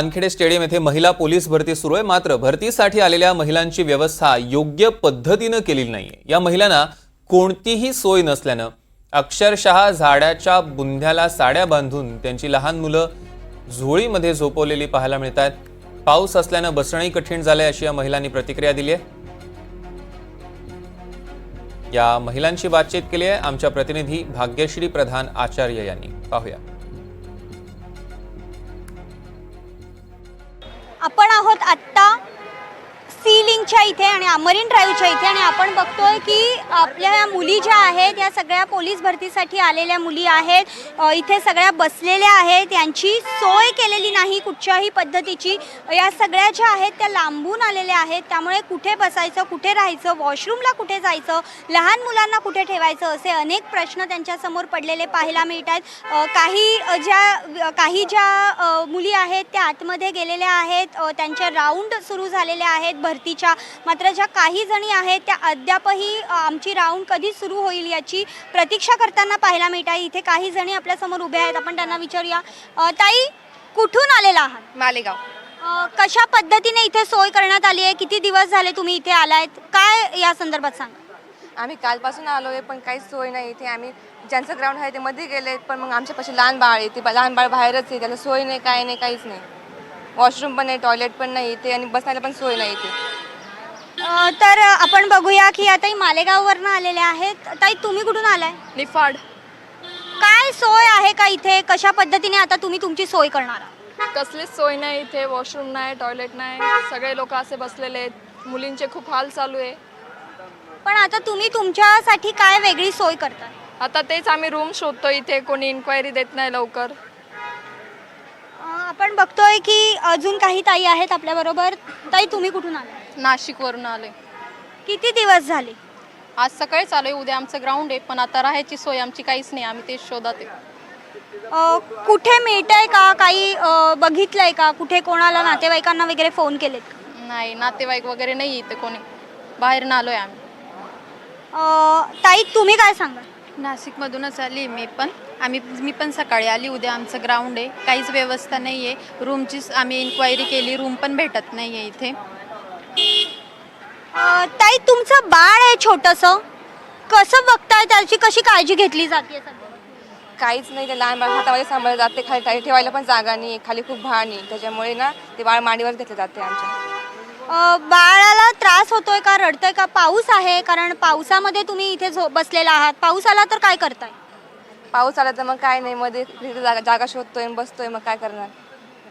Wankhede stadium येथे महिला police भरती सुरू आहे। मात्र भरतीसाठी आलेल्या महिलांची व्यवस्था योग्य पद्धतीने केलेली नाहीये। या महिलांना कोणतीही सोय नसल्याने अक्षरशः झाडाच्या बुंध्याला साड्या बांधून त्यांची लहान मुलं झोळीमध्ये झोपवलेली पाहायला मिळतात। पाऊस असल्याने बसणंही कठीण झालंय अशी या महिलांनी प्रतिक्रिया दिली आहे। या महिलांची बातचीत केली आहे आमच्या प्रतिनिधी भाग्यश्री प्रधान आचार्य यांनी। पाहूया। आपण आहोत आत्ता सीलिंगच्या इथे आणि मरीन ड्राईव्हच्या इथे आणि आपण बघतोय की आपल्या या मुली ज्या आहेत या सगळ्या पोलीस भरतीसाठी आलेल्या मुली आहेत। इथे सगळ्या बसलेल्या आहेत, यांची सोय केलेली नाही कुठच्याही पद्धतीची। या सगळ्या ज्या आहेत त्या लांबून आलेल्या आहेत, त्यामुळे कुठे बसायचं, कुठे राहायचं, वॉशरूमला कुठे जायचं, लहान मुलांना कुठे ठेवायचं असे अनेक प्रश्न त्यांच्यासमोर पडलेले पाहायला मिळतात। काही ज्या मुली आहेत त्या आतमध्ये गेलेल्या आहेत, त्यांचे राऊंड सुरू झालेले आहेत भरतीच्या। मात्र ज्या काही जणी आहेत त्या अद्यापही आमची राऊंड कधी सुरू होईल याची प्रतीक्षा करताना पाहायला मिळत आहे। इथे काही जणी आपल्या समोर उभ्या आहेत, आपण त्यांना विचारूया। ताई, कुठून आलेला आहात? मालेगाव। कशा पद्धतीने इथे सोय करण्यात आली आहे? किती दिवस झाले तुम्ही इथे आलायत? काय या संदर्भात सांगा? आम्ही कालपासून आलोय पण काहीच सोय नाही इथे। आम्ही ज्यांचं ग्राउंड आहे ते मध्ये गेले, पण मग आमच्यापाशी लहान बाळ आहे, ते लहान बाळ बाहेरच आहे, त्याला सोय नाही, काय नाही, काहीच नाही। वॉशरूम पण नाही, टॉयलेट पण नाही इथे आणि बसायला पण सोय नाही इथे। तर आपण बघूया की आता मालेगाववरून आलेले आहेत। ताई, तुम्ही कुठून आलाय? निफाड। काय सोय आहे का इथे? कशा पद्धतीने आता तुम्ही तुमची सोय करणार आहात? कसलीच सोय नाही इथे, वॉशरूम नाही, टॉयलेट नाही, सगळे लोक असे बसलेले आहेत, मुलींचे खूप हाल चालू आहे। पण आता तुम्ही तुमच्यासाठी काय वेगळी सोय करताय? आता तेच आम्ही रूम शोधतो इथे, कोणी इन्क्वायरी देत नाही लवकर। आपण बघतोय की अजून काही ताई आहेत आपल्या बरोबर। ताई, तुम्ही कुठून आलाय? नाशिकवरून आले। किती दिवस झाले? आज सकाळी चालू आहे, उद्या आमचं ग्राउंड आहे, पण आता राहायची सोय आमची काहीच नाही, आम्ही तेच शोधात आहे। कुठे मिळतंय का? काही बघितलंय का? कुठे कोणाला, नातेवाईकांना वगैरे फोन केलेत? नाही, नातेवाईक वगैरे नाही इथे कोणी, बाहेरून आलोय आम्ही। ताई, तुम्ही काय सांगा? नाशिकमधूनच आली मी पण सकाळी आली। उद्या आमचं ग्राउंड आहे, काहीच व्यवस्था नाही आहे रूमची। आम्ही इन्क्वायरी केली, रूम पण भेटत नाही आहे इथे। ताई, तुमचं बाळ आहे छोटंसं, कसं बघताय? त्याची कशी काळजी घेतली जाते सध्या? काहीच नाही, ते लहान बाळ हातामध्ये सांभाळलं जाते, खाली ठेवायला पण जागा नाही, खाली खूप भार नाही, त्याच्यामुळे ना ते बाळ मांडीवर घेतले जाते आमच्या। बाळाला त्रास होतोय का? रडतोय का? पाऊस आहे, कारण पावसामध्ये तुम्ही इथे बसलेला आहात, पाऊस आला तर काय करताय? पाऊस आला तर मग काय नाही, मध्ये जागा शोधतोय, बसतोय, मग काय करणार,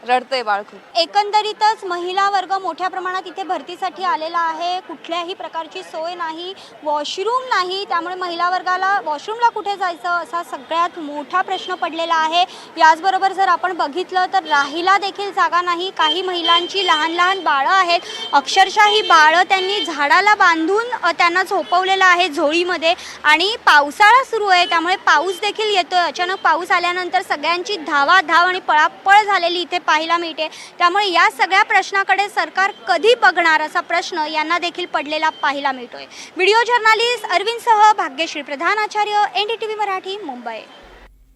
रडतंय बाळ खूप। एकंदरीतच महिला वर्ग मोठ्या प्रमाणात इथे भरतीसाठी आलेला आहे। कुठल्याही प्रकारची सोय नाही, वॉशरूम नाही, त्यामुळे महिला वर्गाला वॉशरूमला कुठे जायचं असा सगळ्यात मोठा प्रश्न पडलेला आहे। याचबरोबर जर आपण बघितलं तर राहिला देखील जागा नाही। काही महिलांची लहान लहान बाळं आहेत, अक्षरशः ही बाळं त्यांनी झाडाला बांधून त्यांना झोपवलेलं आहे झोळीमध्ये। आणि पावसाळा सुरू आहे, त्यामुळे पाऊस देखील येतोय। अचानक पाऊस आल्यानंतर सगळ्यांची धावाधाव आणि पळापळ झालेली इथे पाहायला मिळते। त्यामुळे या सगळ्या प्रश्नाकडे सरकार कधी बघणार असा प्रश्न यांना देखील पडलेला पाहायला मिळतोय। व्हिडिओ जर्नलिस्ट अरविंदसह भाग्यश्री प्रधान आचार्य, NDTV मराठी, मुंबई।